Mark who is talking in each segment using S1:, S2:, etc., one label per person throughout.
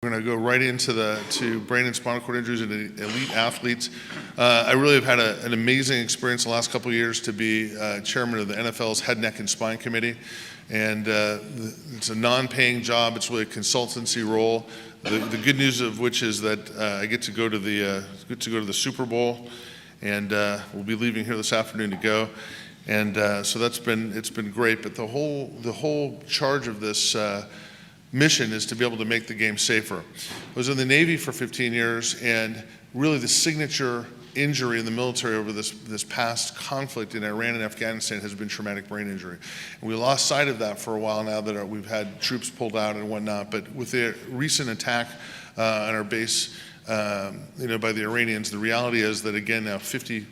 S1: going to go right into to brain and spinal cord injuries and elite athletes. I really have had an amazing experience the last couple of years to be chairman of the NFL's Head, Neck, and Spine Committee. And it's a non-paying job. It's really a consultancy role. The good news of which is that I get to go to the Super Bowl, and we'll be leaving here this afternoon to go. And so it's been great. But the whole charge of this mission is to be able to make the game safer. I was in the Navy for 15 years, and really the signature injury in the military over this past conflict in Iran and Afghanistan has been traumatic brain injury. And we lost sight of that for a while now that we've had troops pulled out and whatnot. But with the recent attack on our base, by the Iranians, the reality is that again now 50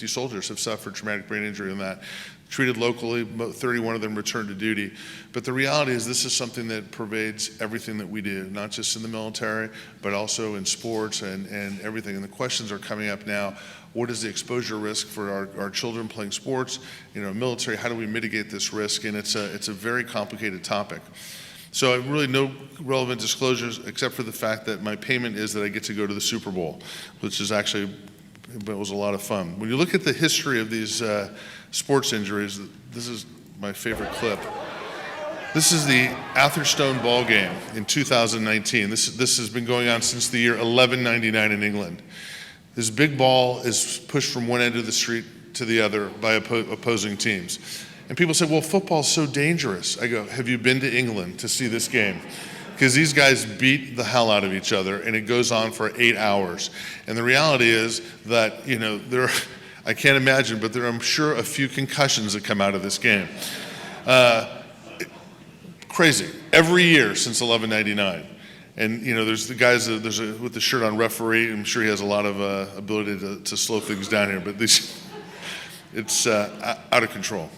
S1: soldiers have suffered traumatic brain injury in that. Treated locally, 31 of them returned to duty. But the reality is this is something that pervades everything that we do, not just in the military, but also in sports and everything. And the questions are coming up now. What is the exposure risk for our children playing sports? Military, how do we mitigate this risk? And it's a very complicated topic. So really no relevant disclosures except for the fact that my payment is that I get to go to the Super Bowl, which is actually, it was a lot of fun. When you look at the history of these sports injuries, this is my favorite clip. This is the Atherstone ball game in 2019. This has been going on since the year 1199 in England. This big ball is pushed from one end of the street to the other by opposing teams. And people say, well, football's so dangerous. I go, have you been to England to see this game? Because these guys beat the hell out of each other, and it goes on for 8 hours. And the reality is that, I can't imagine, but there are, I'm sure, a few concussions that come out of this game. Crazy. Every year since 1199. And, there's the guys, with the shirt on referee, I'm sure he has a lot of ability to slow things down here, but it's out of control.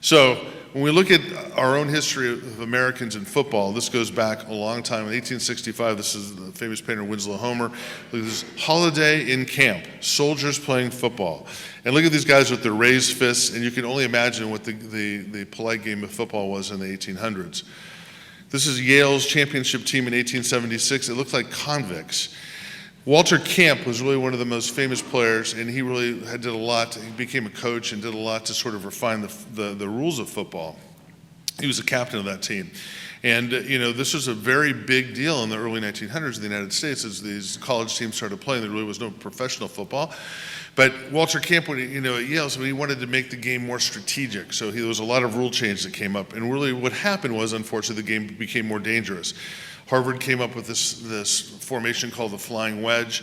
S1: So when we look at our own history of Americans in football, this goes back a long time. In 1865, this is the famous painter Winslow Homer. Look at this holiday in camp, soldiers playing football. And look at these guys with their raised fists, and you can only imagine what the polite game of football was in the 1800s. This is Yale's championship team in 1876. It looked like convicts. Walter Camp was really one of the most famous players, and he really did a lot. He became a coach and did a lot to sort of refine the rules of football. He was the captain of that team. And, this was a very big deal in the early 1900s in the United States as these college teams started playing. There really was no professional football. But Walter Camp, at Yale, so he wanted to make the game more strategic. So there was a lot of rule change that came up. And really what happened was, unfortunately, the game became more dangerous. Harvard came up with this formation called the flying wedge.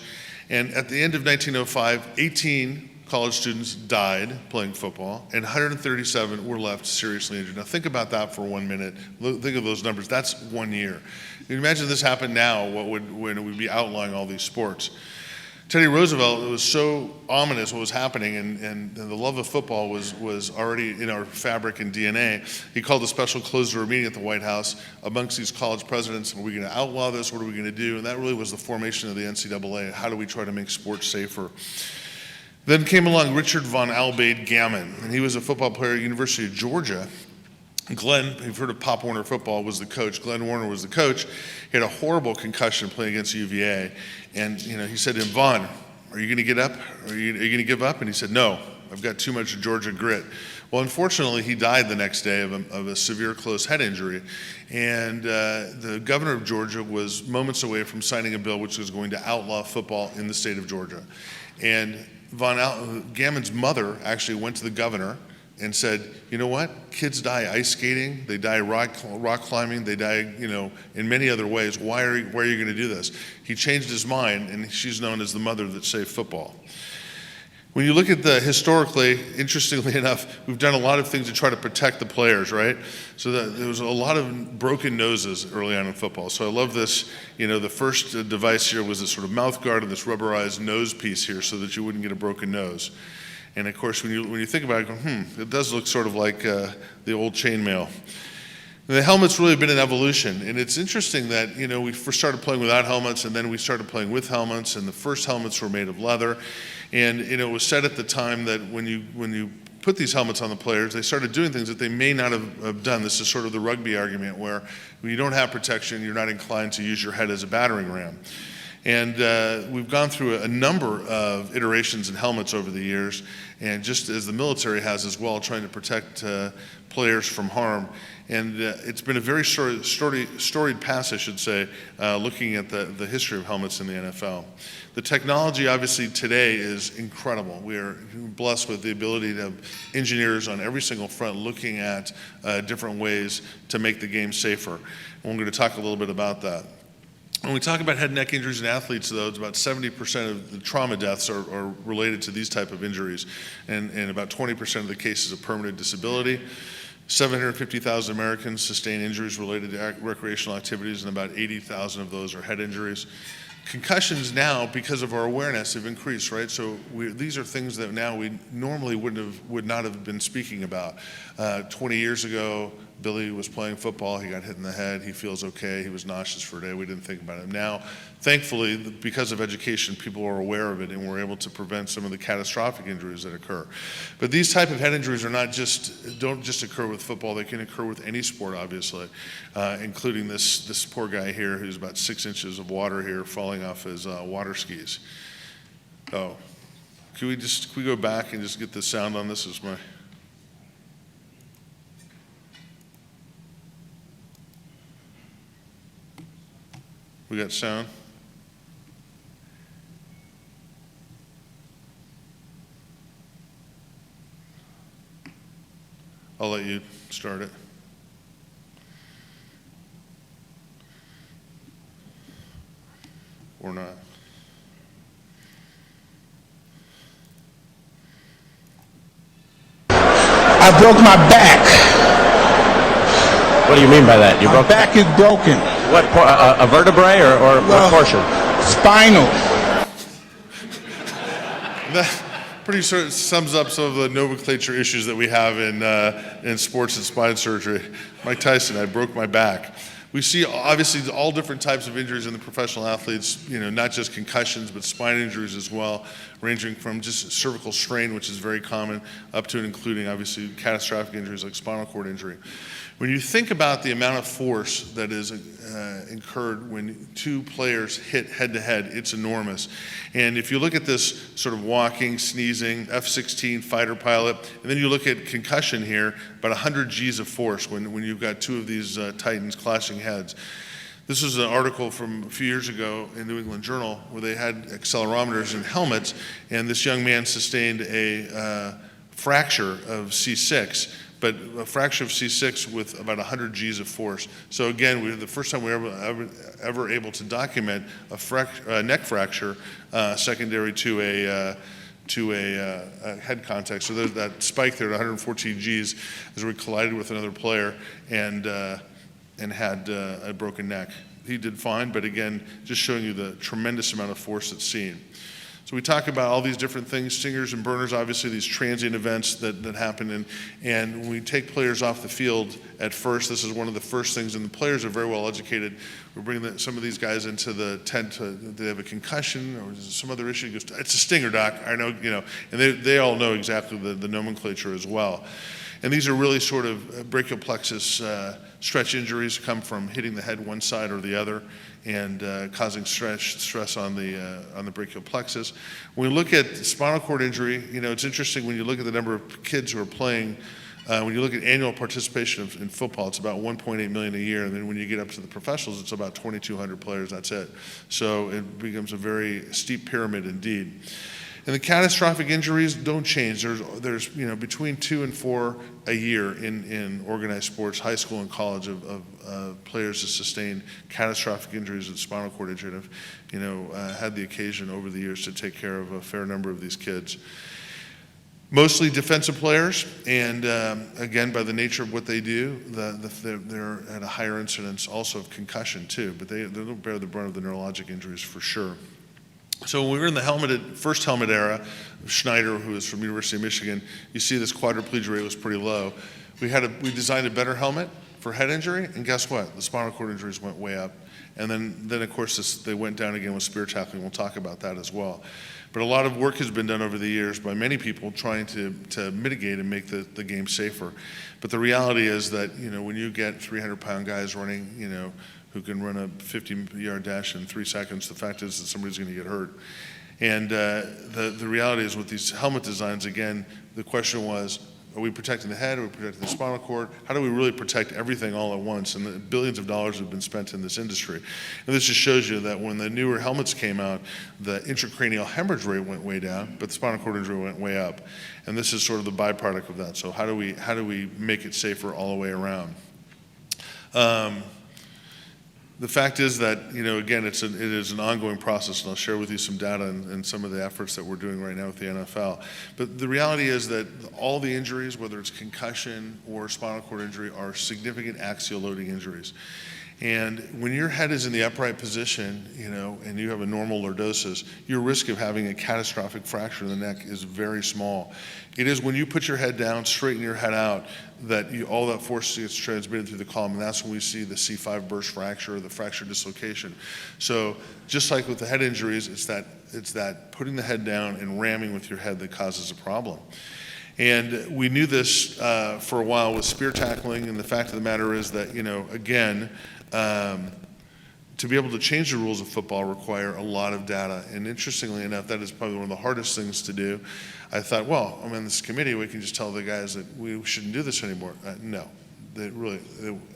S1: And at the end of 1905, 18 college students died playing football, and 137 were left seriously injured. Now think about that for 1 minute. Think of those numbers. That's 1 year. You can imagine this happened now, when we'd be outlawing all these sports. Teddy Roosevelt, it was so ominous what was happening, and the love of football was already in our fabric and DNA. He called a special closed-door meeting at the White House amongst these college presidents. Are we going to outlaw this? What are we going to do? And that really was the formation of the NCAA. How do we try to make sports safer? Then came along Richard von Albade Gammon, and he was a football player at the University of Georgia. Glenn, you've heard of Pop Warner football, was the coach. Glenn Warner was the coach. He had a horrible concussion playing against UVA. And, he said to him, Vaughn, are you going to get up? Are you going to give up? And he said, no, I've got too much Georgia grit. Well, unfortunately, he died the next day of a severe closed head injury. And the governor of Georgia was moments away from signing a bill which was going to outlaw football in the state of Georgia. And Gammon's mother actually went to the governor and said, you know what? Kids die ice skating, they die rock climbing, they die, in many other ways. Why are you going to do this? He changed his mind, and she's known as the mother that saved football. When you look at historically, interestingly enough, we've done a lot of things to try to protect the players, right? So there was a lot of broken noses early on in football. So I love this, the first device here was this sort of mouth guard and this rubberized nose piece here so that you wouldn't get a broken nose. And of course, when you think about it, it does look sort of like the old chainmail. The helmet's really been an evolution, and it's interesting that we first started playing without helmets, and then we started playing with helmets, and the first helmets were made of leather, and it was said at the time that when you put these helmets on the players, they started doing things that they may not have done. This is sort of the rugby argument where when you don't have protection, you're not inclined to use your head as a battering ram. And we've gone through a number of iterations in helmets over the years, and just as the military has as well, trying to protect players from harm. And it's been a very storied past, I should say, looking at the history of helmets in the NFL. The technology, obviously, today is incredible. We are blessed with the ability to have engineers on every single front looking at different ways to make the game safer. And we're going to talk a little bit about that. When we talk about head and neck injuries in athletes, though, it's about 70% of the trauma deaths are related to these type of injuries, and about 20% of the cases of permanent disability. 750,000 Americans sustain injuries related to recreational activities, and about 80,000 of those are head injuries. Concussions now, because of our awareness, have increased, right? So these are things that now we normally would not have been speaking about. 20 years ago, Billy was playing football, he got hit in the head, he feels okay, he was nauseous for a day, we didn't think about it. Now, thankfully, because of education, people are aware of it and we're able to prevent some of the catastrophic injuries that occur. But these type of head injuries don't just occur with football, they can occur with any sport, obviously, including this poor guy here who's about 6 inches of water here falling off his water skis. Oh, can we go back and just get the sound on this? We got sound? I'll let you start it. Or not.
S2: I broke my back.
S3: What do you mean by that?
S2: My back is broken.
S3: What, a vertebrae or what portion?
S2: Spinal.
S1: That pretty sort of sums up some of the nomenclature issues that we have in sports and spine surgery. Mike Tyson, I broke my back. We see obviously all different types of injuries in the professional athletes, not just concussions, but spine injuries as well, ranging from just cervical strain, which is very common, up to and including obviously catastrophic injuries like spinal cord injury. When you think about the amount of force that is incurred when two players hit head to head, it's enormous. And if you look at this sort of walking, sneezing, F-16 fighter pilot, and then you look at concussion here, about 100 G's of force when you've got two of these titans clashing heads. This was an article from a few years ago in New England Journal where they had accelerometers in helmets, and this young man sustained a fracture of C6. But a fracture of C6 with about 100 G's of force. So again, the first time we were ever able to document a neck fracture secondary to a head contact. So there's that spike there at 114 G's as we collided with another player and had a broken neck. He did fine, but again, just showing you the tremendous amount of force that's seen. So we talk about all these different things, stingers and burners, obviously these transient events that happen. And when we take players off the field at first, this is one of the first things, and the players are very well educated. We bring some of these guys into the tent, they have a concussion or some other issue. He goes, it's a stinger, doc, I know, and they all know exactly the nomenclature as well. And these are really sort of brachial plexus stretch injuries, come from hitting the head one side or the other and causing stress on the brachial plexus. When we look at spinal cord injury, it's interesting when you look at the number of kids who are playing. When you look at annual participation in football, it's about 1.8 million a year, and then when you get up to the professionals, it's about 2,200 players. That's it. So it becomes a very steep pyramid indeed. And the catastrophic injuries don't change. There's between 2 and 4 a year in organized sports, high school and college, of players that sustain catastrophic injuries with spinal cord injury. And I've had the occasion over the years to take care of a fair number of these kids. Mostly defensive players, and again, by the nature of what they do, they're at a higher incidence also of concussion too, but they don't bear the brunt of the neurologic injuries for sure. So when we were in the first helmet era, Schneider, who is from University of Michigan, you see this quadriplegia rate was pretty low. We designed a better helmet for head injury, and guess what? The spinal cord injuries went way up. And then of course, they went down again with spear tackling. We'll talk about that as well. But a lot of work has been done over the years by many people trying to mitigate and make the game safer. But the reality is that, when you get 300-pound guys running, who can run a 50-yard dash in 3 seconds, the fact is that somebody's going to get hurt. And the reality is with these helmet designs, again, the question was, are we protecting the head? Are we protecting the spinal cord? How do we really protect everything all at once? And the billions of dollars have been spent in this industry. And this just shows you that when the newer helmets came out, the intracranial hemorrhage rate went way down, but the spinal cord injury went way up. And this is sort of the byproduct of that. So how do we make it safer all the way around? The fact is that, again, it is an ongoing process, and I'll share with you some data and some of the efforts that we're doing right now with the NFL. But the reality is that all the injuries, whether it's concussion or spinal cord injury, are significant axial loading injuries. And when your head is in the upright position, and you have a normal lordosis, your risk of having a catastrophic fracture of the neck is very small. It is when you put your head down, straighten your head out, that all that force gets transmitted through the column, and that's when we see the C5 burst fracture or the fracture dislocation. So just like with the head injuries, it's that putting the head down and ramming with your head that causes a problem. And we knew this for a while with spear tackling, and the fact of the matter is that, again, to be able to change the rules of football require a lot of data. And interestingly enough, that is probably one of the hardest things to do. I thought, well, I'm in this committee, we can just tell the guys that we shouldn't do this anymore. No,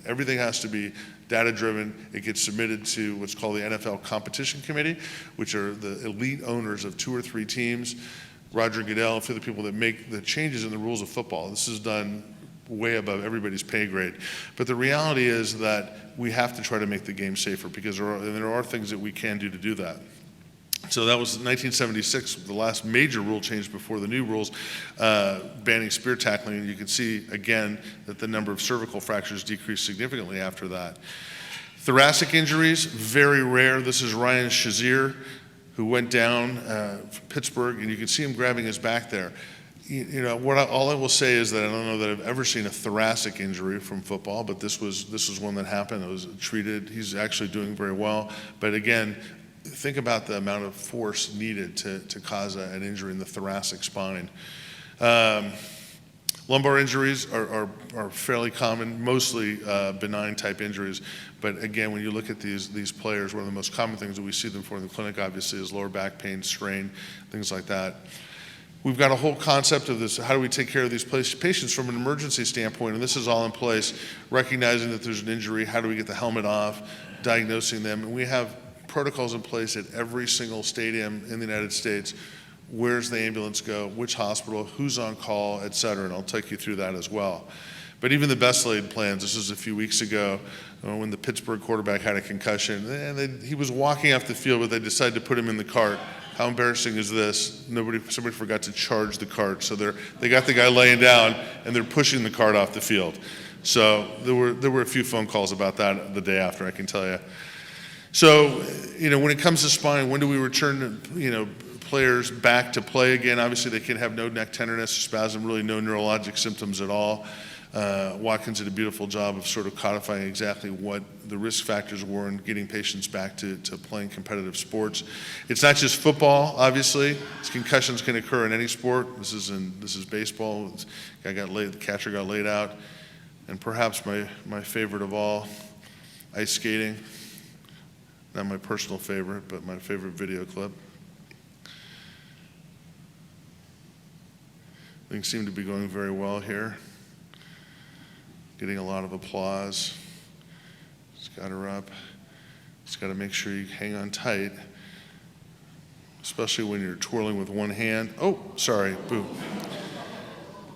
S1: everything has to be data-driven. It gets submitted to what's called the NFL Competition Committee, which are the elite owners of 2 or 3 teams. Roger Goodell, a few of the people that make the changes in the rules of football. This is done way above everybody's pay grade. But the reality is that we have to try to make the game safer, because there are things that we can do to do that. So that was 1976, the last major rule change before the new rules banning spear tackling. And you can see, again, that the number of cervical fractures decreased significantly after that. Thoracic injuries, very rare. This is Ryan Shazier, who went down from Pittsburgh, and you can see him grabbing his back there. All I will say is that I don't know that I've ever seen a thoracic injury from football, but this was one that happened. It was treated. He's actually doing very well. But again, think about the amount of force needed to cause an injury in the thoracic spine. Lumbar injuries are fairly common, mostly benign type injuries. But again, when you look at these players, one of the most common things that we see them for in the clinic, obviously, is lower back pain, strain, things like that. We've got a whole concept of this. How do we take care of these patients from an emergency standpoint? And this is all in place, recognizing that there's an injury. How do we get the helmet off, diagnosing them? And we have protocols in place at every single stadium in the United States. Where's the ambulance go? Which hospital? Who's on call, et cetera. And I'll take you through that as well. But even the best laid plans, this was a few weeks ago when the Pittsburgh quarterback had a concussion. And he was walking off the field, but they decided to put him in the cart. How embarrassing is this? Somebody forgot to charge the cart. So they got the guy laying down, and they're pushing the cart off the field. So there were a few phone calls about that the day after, I can tell you. So, when it comes to spine, when do we return, players back to play again? Obviously, they can have no neck tenderness or spasm, really no neurologic symptoms at all. Watkins did a beautiful job of sort of codifying exactly what the risk factors were in getting patients back to playing competitive sports. It's not just football, obviously. Concussions can occur in any sport. This is baseball. The catcher got laid out. And perhaps my favorite of all, ice skating. Not my personal favorite, but my favorite video clip. Things seem to be going very well here. Getting a lot of applause. Just got her up. Just got to make sure you hang on tight, especially when you're twirling with one hand. Oh, sorry, boo.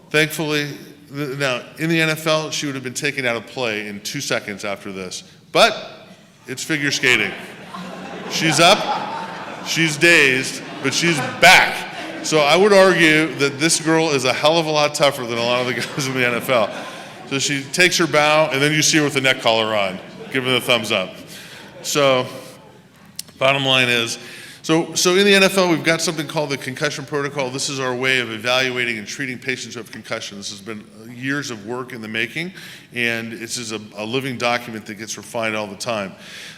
S1: Thankfully, now in the NFL, she would have been taken out of play in 2 seconds after this, but it's figure skating. She's up, she's dazed, but she's back. So I would argue that this girl is a hell of a lot tougher than a lot of the guys in the NFL. So she takes her bow, and then you see her with the neck collar on, giving the thumbs up. So bottom line is, So in the NFL, we've got something called the Concussion Protocol. This is our way of evaluating and treating patients who have concussion. This has been years of work in the making, and this is a living document that gets refined all the time.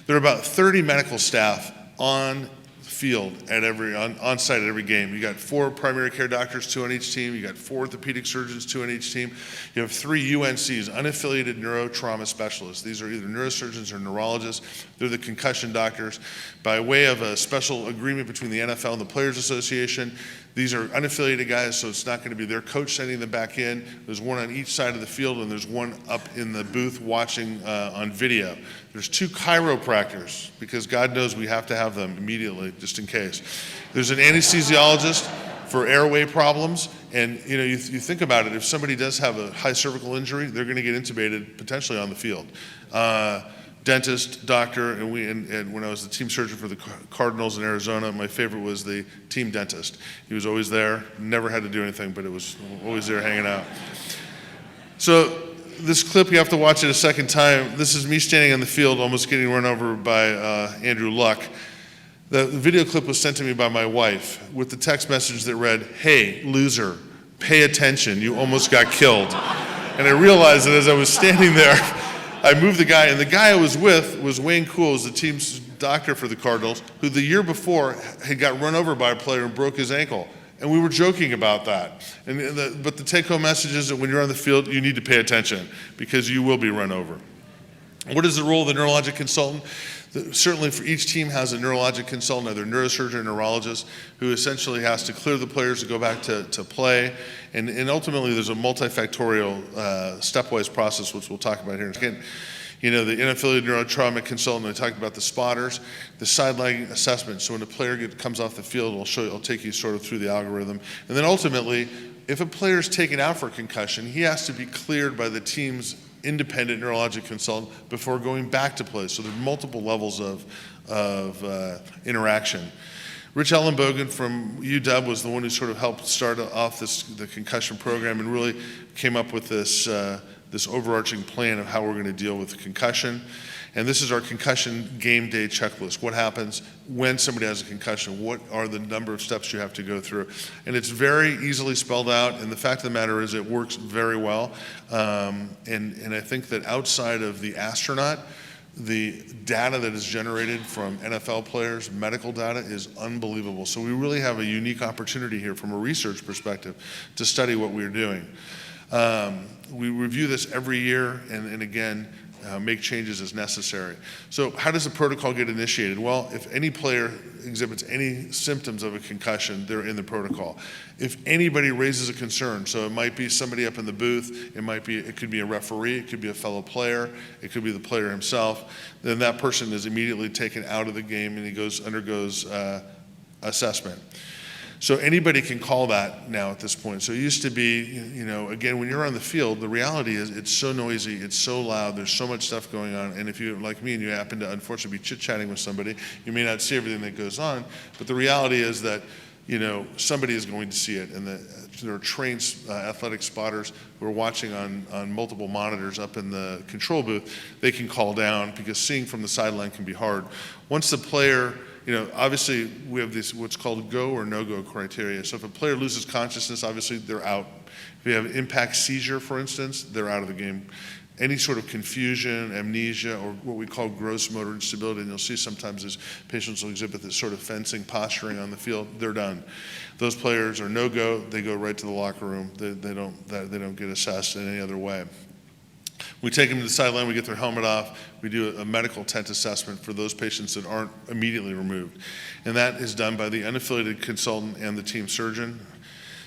S1: There are about 30 medical staff on field at on site at every game. You got 4 primary care doctors, 2 on each team. You got 4 orthopedic surgeons, 2 on each team. You have 3 UNCs, unaffiliated neurotrauma specialists. These are either neurosurgeons or neurologists. They're the concussion doctors. By way of a special agreement between the NFL and the Players Association, these are unaffiliated guys, so it's not going to be their coach sending them back in. There's one on each side of the field, and there's one up in the booth watching on video. There's 2 chiropractors, because God knows we have to have them immediately, just in case. There's an anesthesiologist for airway problems, and you think about it, if somebody does have a high cervical injury, they're going to get intubated potentially on the field. Dentist, doctor, and when I was the team surgeon for the Cardinals in Arizona, my favorite was the team dentist. He was always there, never had to do anything, but it was always there hanging out. So this clip, you have to watch it a second time. This is me standing on the field, almost getting run over by Andrew Luck. The video clip was sent to me by my wife with the text message that read, "Hey, loser, pay attention, you almost got killed." And I realized that as I was standing there, I moved the guy, and the guy I was with was Wayne Cool, who's the team's doctor for the Cardinals, who the year before had got run over by a player and broke his ankle. And we were joking about that. But the take-home message is that when you're on the field, you need to pay attention, because you will be run over. What is the role of the neurologic consultant? Certainly for each team has a neurologic consultant, either neurosurgeon or neurologist, who essentially has to clear the players to go back to play. And ultimately there's a multifactorial stepwise process, which we'll talk about here in a second. The unaffiliated neurotrauma consultant, I talked about the spotters, the sideline assessment. So when a player comes off the field, it'll take you sort of through the algorithm. And then ultimately, if a player is taken out for concussion, he has to be cleared by the team's independent neurologic consultant before going back to play. So there are multiple levels of interaction. Rich Ellenbogen from UW was the one who sort of helped start off the concussion program and really came up with this overarching plan of how we're going to deal with the concussion. And this is our concussion game day checklist. What happens when somebody has a concussion? What are the number of steps you have to go through? And it's very easily spelled out, and the fact of the matter is it works very well. And I think that outside of the astronaut, the data that is generated from NFL players, medical data, is unbelievable. So we really have a unique opportunity here from a research perspective to study what we're doing. We review this every year, and again, make changes as necessary. So how does the protocol get initiated? Well, if any player exhibits any symptoms of a concussion, they're in the protocol. If anybody raises a concern, so it might be somebody up in the booth, it could be a referee, it could be a fellow player, it could be the player himself, then that person is immediately taken out of the game and he undergoes assessment. So anybody can call that now at this point. So it used to be, again, when you're on the field, the reality is it's so noisy, it's so loud, there's so much stuff going on, and if you're like me and you happen to unfortunately be chit-chatting with somebody, you may not see everything that goes on, but the reality is that, somebody is going to see it, and there are trained athletic spotters who are watching on multiple monitors up in the control booth. They can call down, because seeing from the sideline can be hard. Once the player, obviously we have this what's called go or no-go criteria. So if a player loses consciousness, obviously they're out. If you have impact seizure, for instance, they're out of the game. Any sort of confusion, amnesia, or what we call gross motor instability, and you'll see sometimes as patients will exhibit this sort of fencing posturing on the field, they're done. Those players are no-go, they go right to the locker room. They don't get assessed in any other way. We take them to the sideline, we get their helmet off, we do a medical tent assessment for those patients that aren't immediately removed. And that is done by the unaffiliated consultant and the team surgeon.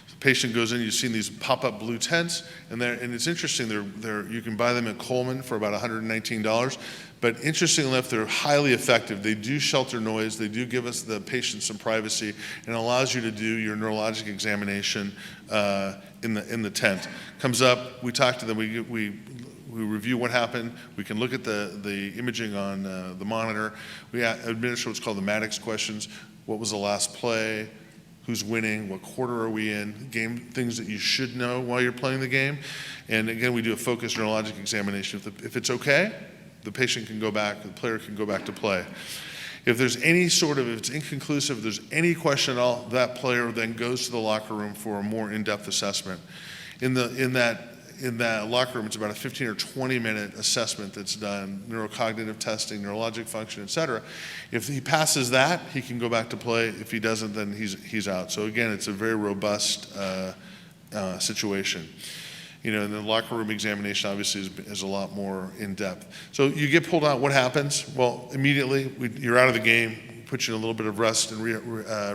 S1: The patient goes in, you've seen these pop-up blue tents, and it's interesting, you can buy them at Coleman for about $119, but interestingly enough, they're highly effective. They do shelter noise, they do give us the patient some privacy, and it allows you to do your neurologic examination in the tent. Comes up, we talk to them, we review what happened. We can look at the imaging on the monitor. We administer what's called the Maddox questions. What was the last play? Who's winning? What quarter are we in? Game things that you should know while you're playing the game. And again, we do a focused neurologic examination. If it's okay, the patient can go back, the player can go back to play. If there's any sort of, if it's inconclusive, if there's any question at all, that player then goes to the locker room for a more in-depth assessment. In that locker room, it's about a 15 or 20 minute assessment that's done, neurocognitive testing, neurologic function, et cetera. If he passes that, he can go back to play. If he doesn't, then he's out. So again, it's a very robust situation. And the locker room examination obviously is a lot more in depth. So you get pulled out, what happens? Well, immediately you're out of the game, put you in a little bit of rest and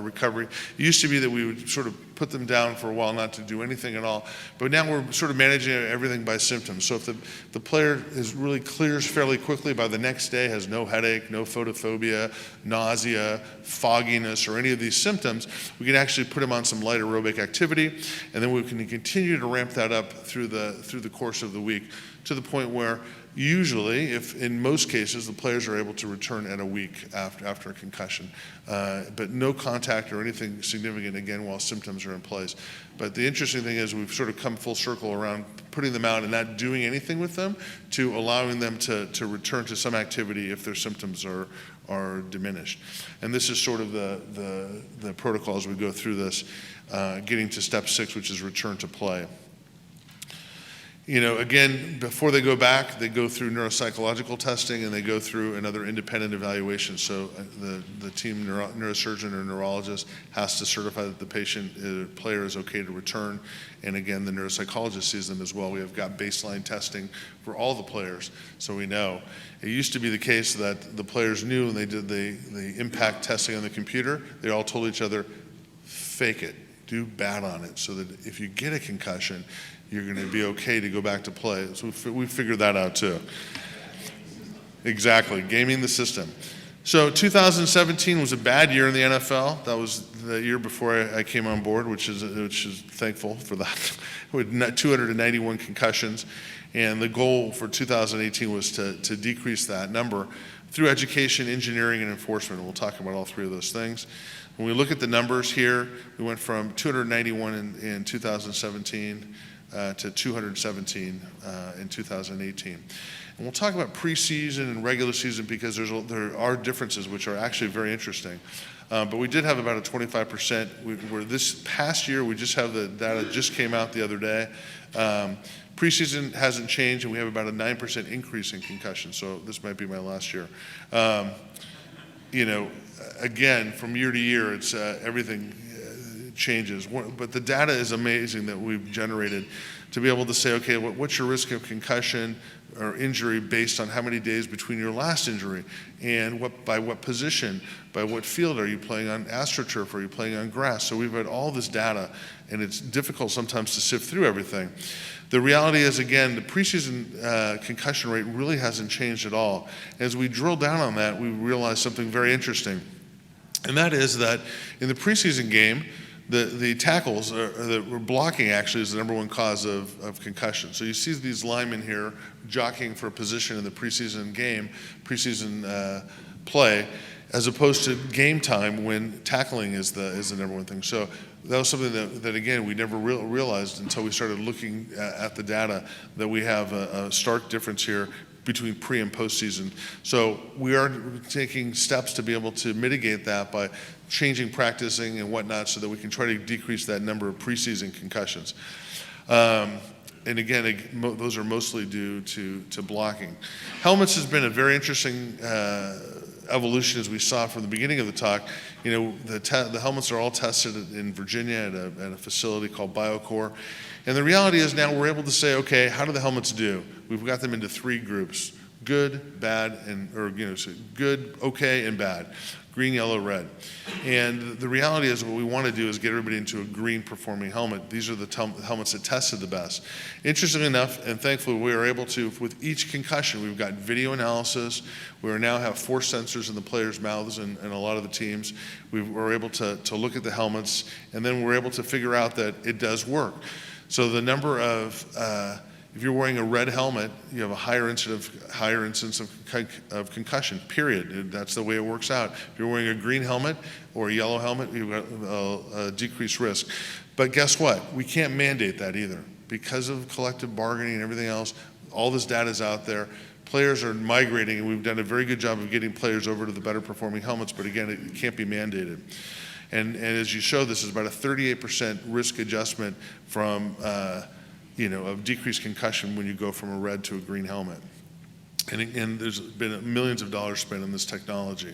S1: recovery. It used to be that we would sort of put them down for a while not to do anything at all, but now we're sort of managing everything by symptoms. So if the player really clears fairly quickly by the next day, has no headache, no photophobia, nausea, fogginess, or any of these symptoms, we can actually put them on some light aerobic activity, and then we can continue to ramp that up through the course of the week to the point where usually, if in most cases, the players are able to return at a week after a concussion, but no contact or anything significant, again, while symptoms are in place. But the interesting thing is we've sort of come full circle around putting them out and not doing anything with them to allowing them to return to some activity if their symptoms are diminished. And this is sort of the protocol as we go through this, getting to step 6, which is return to play. Again, before they go back, they go through neuropsychological testing and they go through another independent evaluation. So the team neurosurgeon or neurologist has to certify that the player is okay to return. And again, the neuropsychologist sees them as well. We have got baseline testing for all the players, so we know. It used to be the case that the players knew when they did the impact testing on the computer, they all told each other, fake it, do bad on it, so that if you get a concussion, you're going to be okay to go back to play. So we figured that out too. Exactly, gaming the system. So 2017 was a bad year in the NFL. That was the year before I came on board, which is thankful for that. We had 291 concussions, and the goal for 2018 was to decrease that number through education, engineering, and enforcement. And we'll talk about all three of those things. When we look at the numbers here, we went from 291 in 2017 to 217 in 2018. And we'll talk about preseason and regular season because there are differences which are actually very interesting. But we did have about a 25%. Where this past year, we just have the data just came out the other day. Preseason hasn't changed, and we have about a 9% increase in concussions. So this might be my last year. Again, from year to year, it's everything changes. But the data is amazing that we've generated to be able to say, okay, what's your risk of concussion or injury based on how many days between your last injury, and by what position, by what field are you playing on, AstroTurf, are you playing on grass? So we've got all this data, and it's difficult sometimes to sift through everything. The reality is, again, the preseason concussion rate really hasn't changed at all. As we drill down on that, we realize something very interesting, and that is that in the preseason game, the tackles that we're blocking actually is the number one cause of concussion. So you see these linemen here jockeying for a position in the preseason game, preseason play, as opposed to game time when tackling is the number one thing. So that was something that again, we never realized until we started looking at the data, that we have a stark difference here between pre and postseason. So we are taking steps to be able to mitigate that by changing practicing and whatnot so that we can try to decrease that number of preseason concussions. And again, those are mostly due to blocking. Helmets has been a very interesting evolution, as we saw from the beginning of the talk. The helmets are all tested in Virginia at a facility called Biochemical. And the reality is now we're able to say, okay, how do the helmets do? We've got them into 3 groups: good, bad, so good, okay, and bad. Green, yellow, red. And the reality is what we want to do is get everybody into a green performing helmet. These are the helmets that tested the best. Interestingly enough, and thankfully we are able to, with each concussion, we've got video analysis. We now have force sensors in the players' mouths and a lot of the teams. We're able to look at the helmets, and then we're able to figure out that it does work. So the number of, if you're wearing a red helmet, you have a higher incidence of concussion, period. That's the way it works out. If you're wearing a green helmet or a yellow helmet, you've got a decreased risk. But guess what? We can't mandate that either. Because of collective bargaining and everything else, all this data is out there. players are migrating, and we've done a very good job of getting players over to the better performing helmets, but again, it can't be mandated. And as you show, this is about a 38% risk adjustment from, of decreased concussion when you go from a red to a green helmet. And there's been millions of dollars spent on this technology.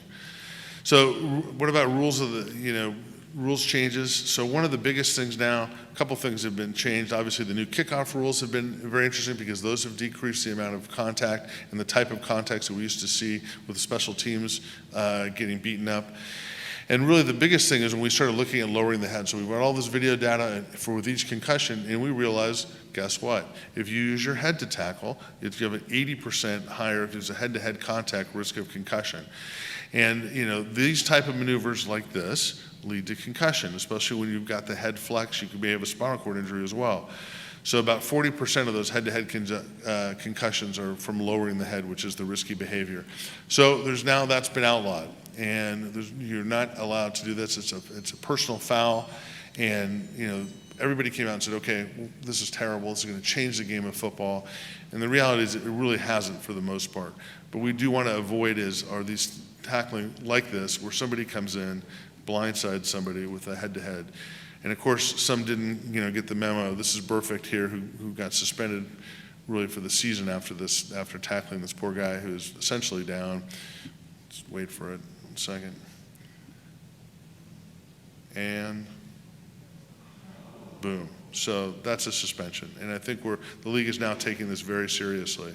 S1: So what about rules of the, rules changes? So one of the biggest things now, a couple things have been changed. Obviously the new kickoff rules have been very interesting because those have decreased the amount of contact and the type of contacts that we used to see with the special teams getting beaten up. And really the biggest thing is when we started looking at lowering the head. So we've got all this video data with each concussion, and we realized, guess what? If you use your head to tackle, you have an 80% higher, if there's a head-to-head contact, risk of concussion. And these type of maneuvers like this lead to concussion, especially when you've got the head flex. You may have a spinal cord injury as well. So about 40% of those head-to-head concussions are from lowering the head, which is the risky behavior. So that's been outlawed, and you're not allowed to do this. It's a personal foul, and everybody came out and said, okay, this is terrible. This is going to change the game of football. And the reality is it really hasn't for the most part. But we do want to avoid are these tackling like this, where somebody comes in, blindsides somebody with a head-to-head. And of course, some didn't, get the memo. This is Burfict here, who got suspended really for the season after tackling this poor guy who's essentially down. Just wait for it 1 second. And boom. So that's a suspension. And I think the league is now taking this very seriously.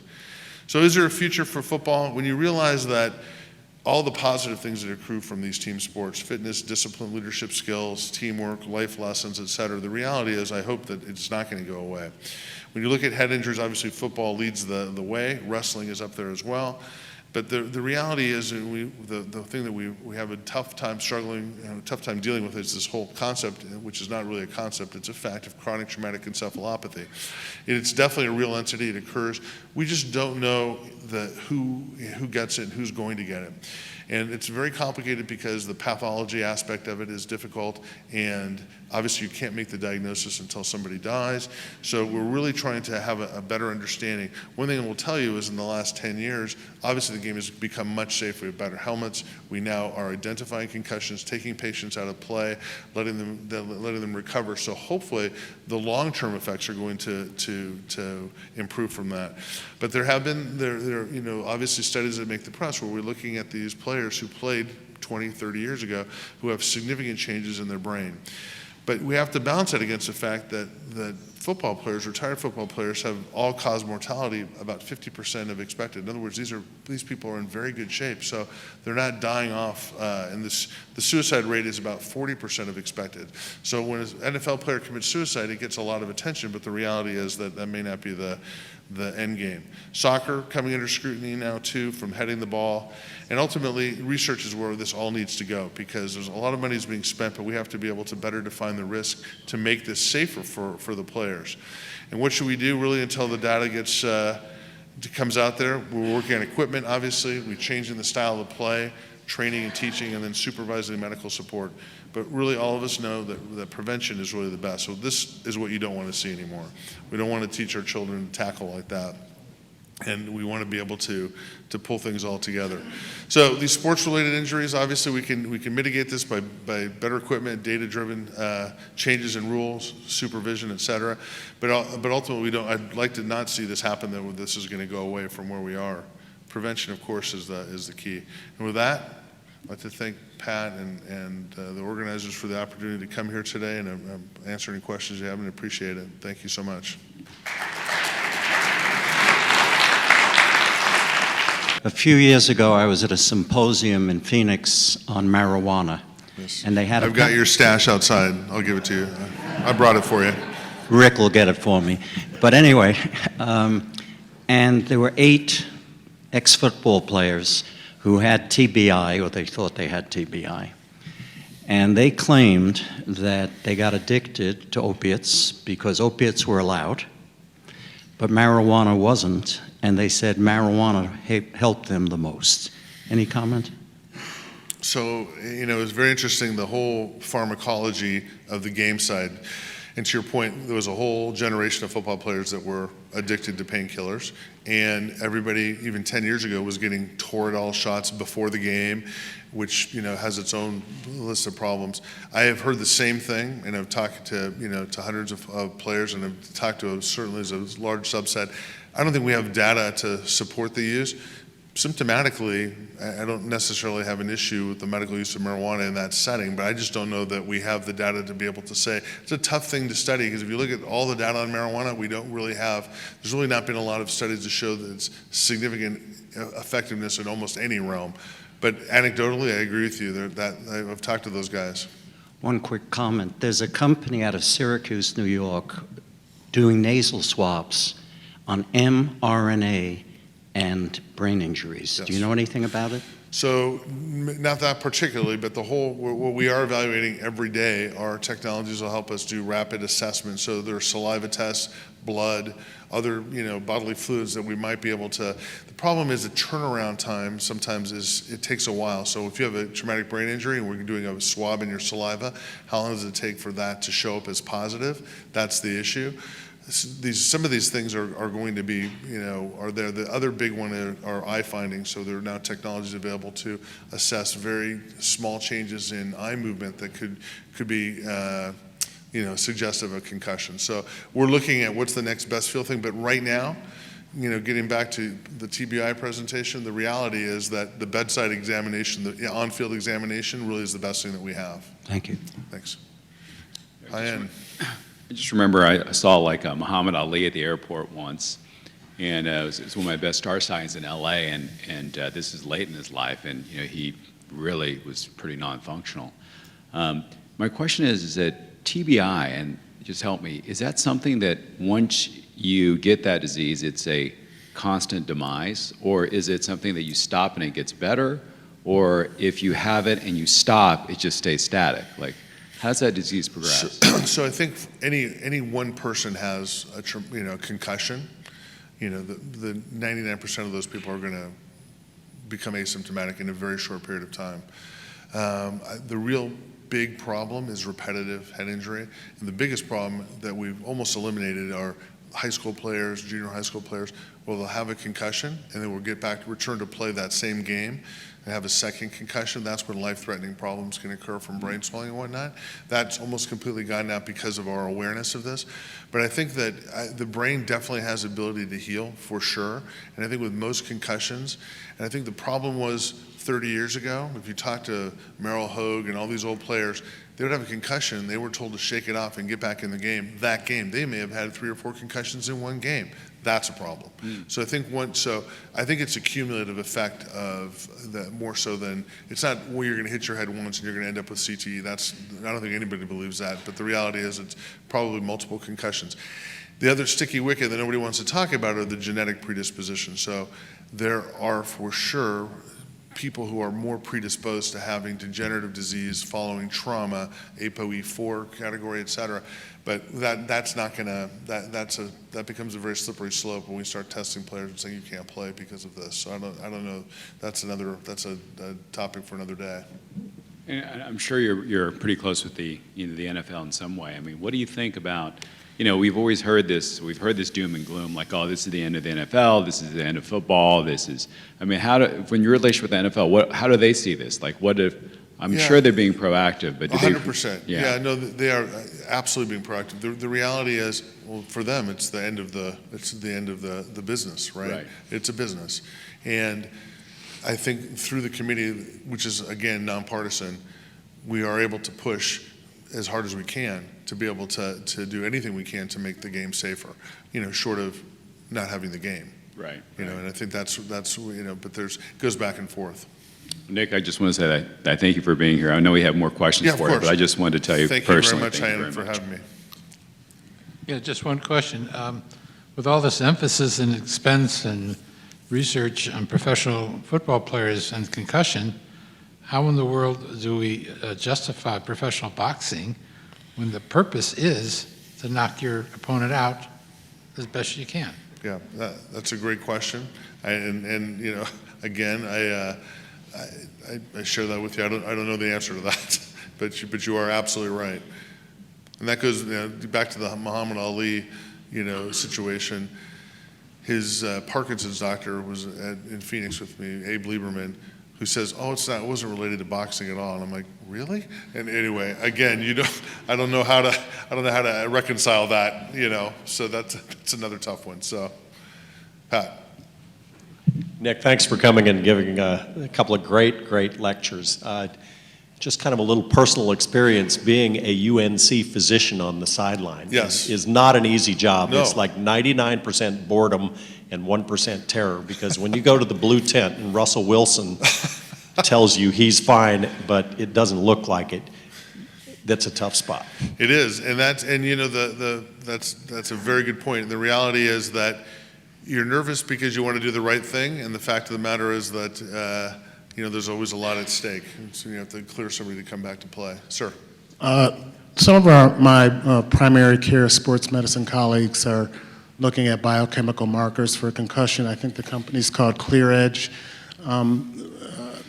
S1: So is there a future for football? When you realize that all the positive things that accrue from these team sports, fitness, discipline, leadership skills, teamwork, life lessons, et cetera, the reality is I hope that it's not going to go away. When you look at head injuries, obviously football leads the way. Wrestling is up there as well. But the reality is the thing that we have a tough time dealing with is this whole concept, which is not really a concept, it's a fact, of chronic traumatic encephalopathy. It's definitely a real entity, it occurs. We just don't know who gets it and who's going to get it. And it's very complicated because the pathology aspect of it is difficult, and obviously you can't make the diagnosis until somebody dies. So we're really trying to have a better understanding. One thing I will tell you is in the last 10 years, obviously the game has become much safer. We have better helmets. We now are identifying concussions, taking patients out of play, letting them recover. So hopefully the long-term effects are going to improve from that. But there have been obviously studies that make the press where we're looking at these players who played 20, 30 years ago who have significant changes in their brain. But we have to balance that against the fact that football players, retired football players, have all-cause mortality about 50% of expected. In other words, these people are in very good shape, so they're not dying off. And the suicide rate is about 40% of expected. So when an NFL player commits suicide, it gets a lot of attention, but the reality is that may not be the end game. Soccer coming under scrutiny now too from heading the ball. And ultimately, research is where this all needs to go because there's a lot of money is being spent, but we have to be able to better define the risk to make this safer for the players. And what should we do really until the data comes out there? We're working on equipment, obviously. We're changing the style of play, training and teaching, and then supervising medical support. But really all of us know that prevention is really the best. So this is what you don't want to see anymore. We don't want to teach our children to tackle like that. And we want to be able to pull things all together. So these sports-related injuries, obviously we can mitigate this by better equipment, data-driven changes in rules, supervision, et cetera. But ultimately, I'd like to not see this happen, that this is going to go away from where we are. Prevention, of course, is the key. And with that, I'd like to thank Pat and the organizers for the opportunity to come here today and answer any questions you have, and appreciate it. Thank you so much.
S4: A few years ago, I was at a symposium in Phoenix on marijuana.
S1: Yes.
S4: And they had
S1: I've got your stash outside. I'll give it to you. I brought it for you.
S4: Rick will get it for me. But anyway, and there were 8 ex-football players who had TBI, or they thought they had TBI. And they claimed that they got addicted to opiates because opiates were allowed, but marijuana wasn't. And they said marijuana helped them the most. Any comment?
S1: So, it's very interesting, the whole pharmacology of the game side. And to your point, there was a whole generation of football players that were addicted to painkillers, and everybody, even 10 years ago, was getting Toradol shots before the game, which has its own list of problems. I have heard the same thing, and I've talked to to hundreds of players, and I've talked to certainly as a large subset. I don't think we have data to support the use. Symptomatically, I don't necessarily have an issue with the medical use of marijuana in that setting, but I just don't know that we have the data to be able to say. It's a tough thing to study, because if you look at all the data on marijuana, we don't really have, there's really not been a lot of studies to show that it's significant effectiveness in almost any realm. But anecdotally, I agree with you that I've talked to those guys.
S4: One quick comment. There's a company out of Syracuse, New York, doing nasal swabs on mRNA and brain injuries.
S1: Yes.
S4: Do you know anything about it?
S1: So not that particularly, but what we are evaluating every day are technologies will help us do rapid assessments. So there are saliva tests, blood, other bodily fluids that we might be able to. The problem is the turnaround time sometimes it takes a while. So if you have a traumatic brain injury and we're doing a swab in your saliva, how long does it take for that to show up as positive? That's the issue. Some of these things are going to be, are there. The other big one are eye findings. So there are now technologies available to assess very small changes in eye movement that could be, suggestive of concussion. So we're looking at what's the next best field thing. But right now, getting back to the TBI presentation, the reality is that the bedside examination, the on-field examination, really is the best thing that we have.
S4: Thank you.
S1: Thanks. Ian.
S5: I just remember I saw Muhammad Ali at the airport once, and it was one of my best star signs in LA, and this is late in his life, and he really was pretty non-functional. My question is that TBI, and just help me, is that something that once you get that disease, it's a constant demise, or is it something that you stop and it gets better, or if you have it and you stop, it just stays static? Like, how does that disease progress?
S1: So I think any one person has a concussion. The 99% of those people are going to become asymptomatic in a very short period of time. The real big problem is repetitive head injury, and the biggest problem that we've almost eliminated are high school players, junior high school players. Well, they'll have a concussion, and then we'll return to play that same game and have a second concussion. That's when life-threatening problems can occur from brain swelling and whatnot. That's almost completely gone now because of our awareness of this. But I think that the brain definitely has the ability to heal, for sure. And I think with most concussions, and I think the problem was 30 years ago, if you talk to Merrill Hogue and all these old players, they would have a concussion, they were told to shake it off and get back in the game. That game, they may have had 3 or 4 concussions in one game. That's a problem. So I think it's a cumulative effect of that, more so than, it's not where you're going to hit your head once and you're going to end up with CTE. I don't think anybody believes that, but the reality is it's probably multiple concussions. The other sticky wicket that nobody wants to talk about are the genetic predispositions. So there are, for sure, people who are more predisposed to having degenerative disease following trauma, ApoE4 category, et cetera. But that becomes a very slippery slope when we start testing players and saying you can't play because of this. So I don't know. That's a topic for another day.
S5: And I'm sure you're pretty close with the NFL in some way. I mean, what do you think about? We've always heard this. We've heard this doom and gloom, like, oh, this is the end of the NFL. This is the end of football. When you're related with the NFL, how do they see this? Like, what if? I'm sure they're being proactive, but
S1: 100%. Yeah, no, they are absolutely being proactive. The reality is, well, for them, it's the end of the business, right?
S5: Right.
S1: It's a business, and I think through the committee, which is again nonpartisan, we are able to push as hard as we can to be able to do anything we can to make the game safer, short of not having the game.
S5: Right.
S1: And I think that's but it goes back and forth.
S5: Nick, I just want to say that I thank you for being here. I know we have more questions for you, but I just wanted to tell you personally.
S1: Thank you very much, Ian, for having me.
S6: Yeah, just one question. With all this emphasis and expense and research on professional football players and concussion, how in the world do we justify professional boxing when the purpose is to knock your opponent out as best you can?
S1: Yeah, that's a great question. Again, I share that with you. I don't know the answer to that, but you are absolutely right. And that goes back to the Muhammad Ali, situation. His Parkinson's doctor was in Phoenix with me, Abe Lieberman, who says, "Oh, it wasn't related to boxing at all." And I'm like, "Really?" And anyway, again, I don't know how to reconcile that, So that's another tough one. So, Pat.
S7: Nick, thanks for coming and giving a couple of great lectures. Just kind of a little personal experience, being a UNC physician on the sideline is not an easy job.
S1: No.
S7: It's like 99% boredom and 1% terror, because when you go to the blue tent and Russell Wilson tells you he's fine, but it doesn't look like it, that's a tough spot.
S1: It is, and that's a very good point. And the reality is that you're nervous because you want to do the right thing, and the fact of the matter is that there's always a lot at stake, and so you have to clear somebody to come back to play. Sir.
S8: Some of my primary care sports medicine colleagues are looking at biochemical markers for concussion. I think the company's called ClearEdge,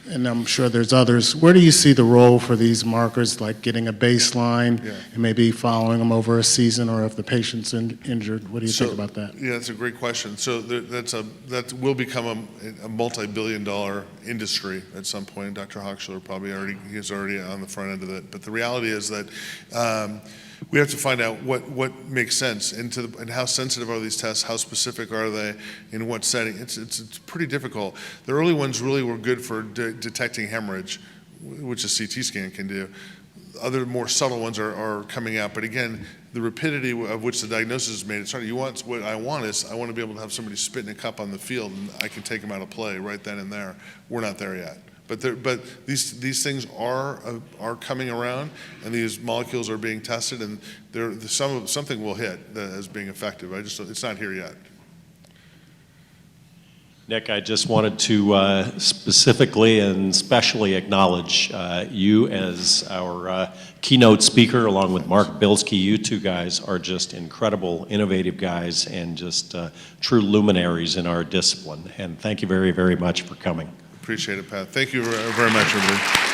S8: and I'm sure there's others. Where do you see the role for these markers, like getting a baseline and maybe following them over a season, or if the patient's injured? What do you think about that?
S1: Yeah, that's a great question. So that will become a multi-billion-dollar industry at some point. Dr. Hochschild he's already on the front end of it. But the reality is that we have to find out what makes sense and how sensitive are these tests, how specific are they, in what setting. It's pretty difficult. The early ones really were good for detecting hemorrhage, which a CT scan can do. Other more subtle ones are coming out, but again, the rapidity of which the diagnosis is made, it's hard. What I want to be able to have somebody spit in a cup on the field and I can take them out of play right then and there. We're not there yet. But these things are coming around, and these molecules are being tested, and something will hit as being effective. It's not here yet.
S7: Nick, I just wanted to specifically and specially acknowledge you as our keynote speaker, along with Mark Bilski. You two guys are just incredible, innovative guys, and just true luminaries in our discipline. And thank you very, very much for coming.
S1: Appreciate it, Pat. Thank you very much, everybody.